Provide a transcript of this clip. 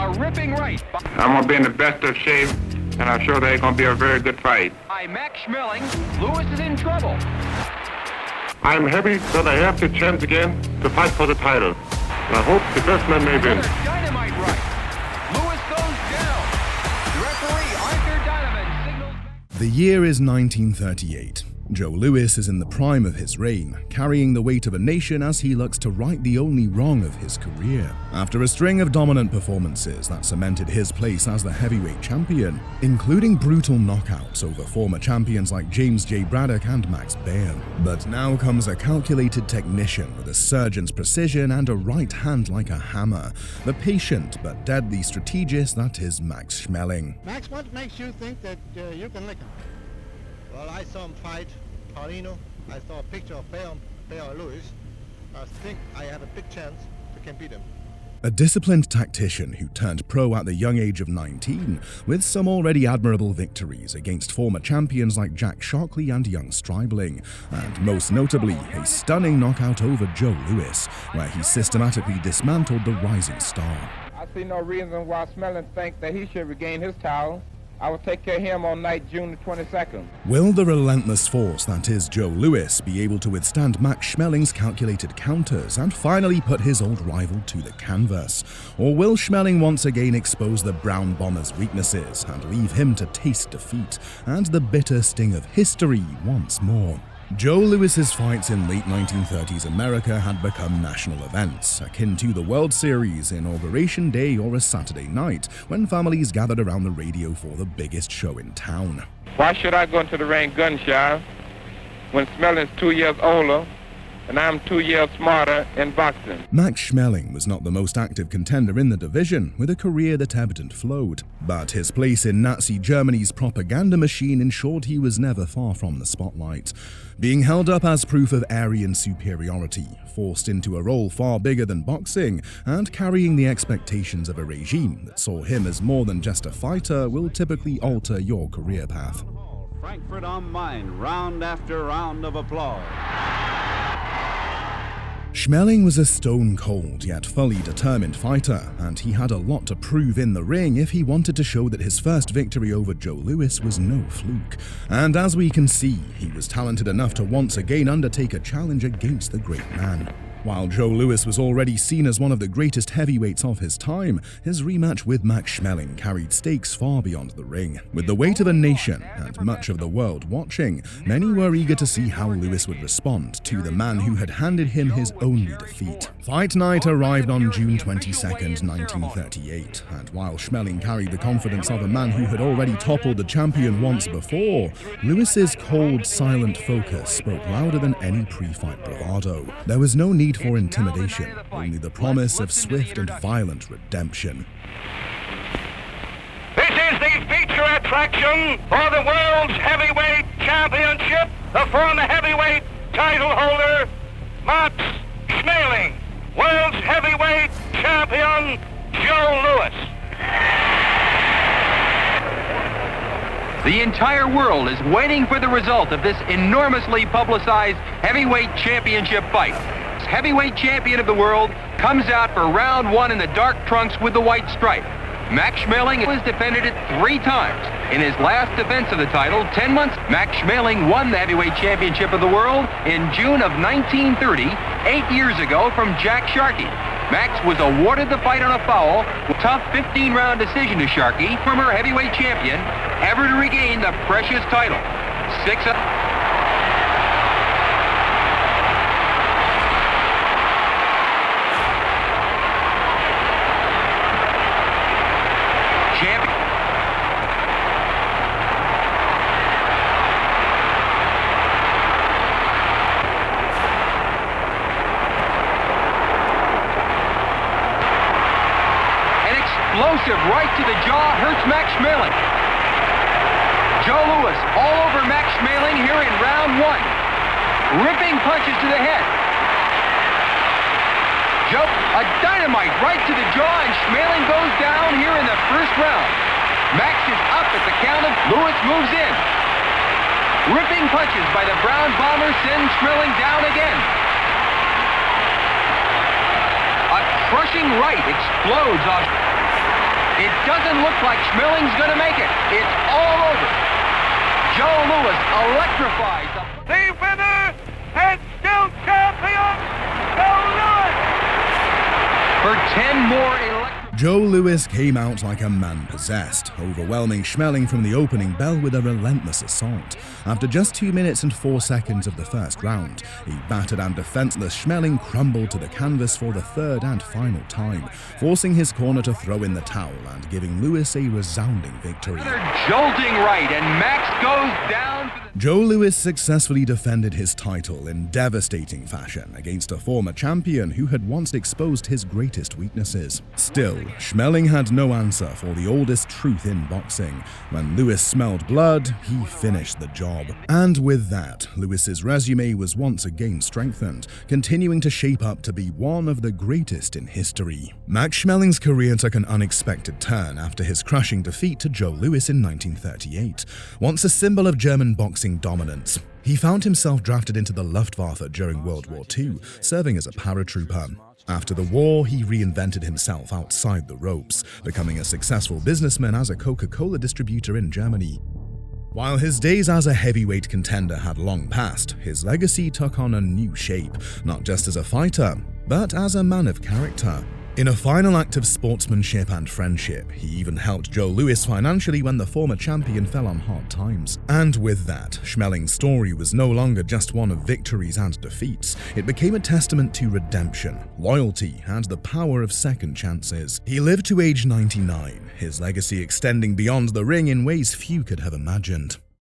A ripping right. I'm going to be in the best of shape, and I'm sure that it's going to be a very good fight. By Max Schmeling, Lewis is in trouble. I'm happy that I have the chance again to fight for the title. I hope the best man may win. Dynamite right. Lewis goes down. Referee Arthur Donovan signals. The year is 1938. Joe Louis is in the prime of his reign, carrying the weight of a nation as he looks to right the only wrong of his career. After a string of dominant performances that cemented his place as the heavyweight champion, including brutal knockouts over former champions like James J. Braddock and Max Baer. But now comes a calculated technician with a surgeon's precision and a right hand like a hammer, the patient but deadly strategist that is Max Schmeling. Max, what makes you think that you can lick him? Well, I saw him fight Paulino. I saw a picture of Baer Lewis. I think I have a big chance to beat him. A disciplined tactician who turned pro at the young age of 19, with some already admirable victories against former champions like Jack Shockley and young Stribling, and most notably a stunning knockout over Joe Louis, where he systematically dismantled the rising star. I see no reason why Schmeling thinks that he should regain his title. I will take care of him on night June the 22nd. Will the relentless force that is Joe Louis be able to withstand Max Schmeling's calculated counters and finally put his old rival to the canvas? Or will Schmeling once again expose the Brown Bomber's weaknesses and leave him to taste defeat and the bitter sting of history once more? Joe Louis's fights in late 1930s America had become national events, akin to the World Series, Inauguration Day, or a Saturday night, when families gathered around the radio for the biggest show in town. Why should I go into the ring gun shy when Schmeling's 2 years older and I'm 2 years smarter in boxing? Max Schmeling was not the most active contender in the division, with a career that ebbed and flowed. But his place in Nazi Germany's propaganda machine ensured he was never far from the spotlight. Being held up as proof of Aryan superiority, forced into a role far bigger than boxing, and carrying the expectations of a regime that saw him as more than just a fighter will typically alter your career path. Frankfurt on Main, round after round of applause. Schmeling was a stone-cold yet fully determined fighter, and he had a lot to prove in the ring if he wanted to show that his first victory over Joe Louis was no fluke. And as we can see, he was talented enough to once again undertake a challenge against the great man. While Joe Louis was already seen as one of the greatest heavyweights of his time, his rematch with Max Schmeling carried stakes far beyond the ring. With the weight of a nation and much of the world watching, many were eager to see how Louis would respond to the man who had handed him his only defeat. Fight night arrived on June 22nd, 1938, and while Schmeling carried the confidence of a man who had already toppled the champion once before, Louis's cold, silent focus spoke louder than any pre-fight bravado. There was no need for intimidation, only the promise of swift and violent redemption. This is the feature attraction for the World's Heavyweight Championship, the former heavyweight title holder, Max Schmeling, World's Heavyweight Champion, Joe Louis. The entire world is waiting for the result of this enormously publicized heavyweight championship fight. Heavyweight champion of the world comes out for round one in the dark trunks with the white stripe. Max Schmeling has defended it 3 times. In his last defense of the title, 10 months, Max Schmeling won the heavyweight championship of the world in June of 1930, 8 years ago, from Jack Sharkey. Max was awarded the fight on a foul, tough 15-round decision to Sharkey, former heavyweight champion, ever to regain the precious title. 6 explosive right to the jaw hurts Max Schmeling. Joe Louis all over Max Schmeling here in round one. Ripping punches to the head. Joe, a dynamite right to the jaw, and Schmeling goes down here in the first round. Max is up at the count of Louis moves in. Ripping punches by the Brown Bomber send Schmeling down again. A crushing right explodes off. It doesn't look like Schmeling's going to make it. It's all over. Joe Louis electrifies The winner and still champion, Joe Louis! for 10 more electric. Joe Louis came out like a man possessed, overwhelming Schmeling from the opening bell with a relentless assault. After just 2 minutes and 4 seconds of the first round, a battered and defenseless Schmeling crumbled to the canvas for the third and final time, forcing his corner to throw in the towel and giving Louis a resounding victory. Another jolting right, and Max goes down for the... Joe Louis successfully defended his title in devastating fashion against a former champion who had once exposed his greatest weaknesses. Still, Schmeling had no answer for the oldest truth in boxing. When Louis smelled blood, he finished the job. And with that, Louis's resume was once again strengthened, continuing to shape up to be one of the greatest in history. Max Schmeling's career took an unexpected turn after his crushing defeat to Joe Louis in 1938. Once a symbol of German boxing dominance, he found himself drafted into the Luftwaffe during World War II, serving as a paratrooper. After the war, he reinvented himself outside the ropes, becoming a successful businessman as a Coca-Cola distributor in Germany. While his days as a heavyweight contender had long passed, his legacy took on a new shape, not just as a fighter, but as a man of character. In a final act of sportsmanship and friendship, he even helped Joe Louis financially when the former champion fell on hard times. And with that, Schmeling's story was no longer just one of victories and defeats. It became a testament to redemption, loyalty, and the power of second chances. He lived to age 99, his legacy extending beyond the ring in ways few could have imagined.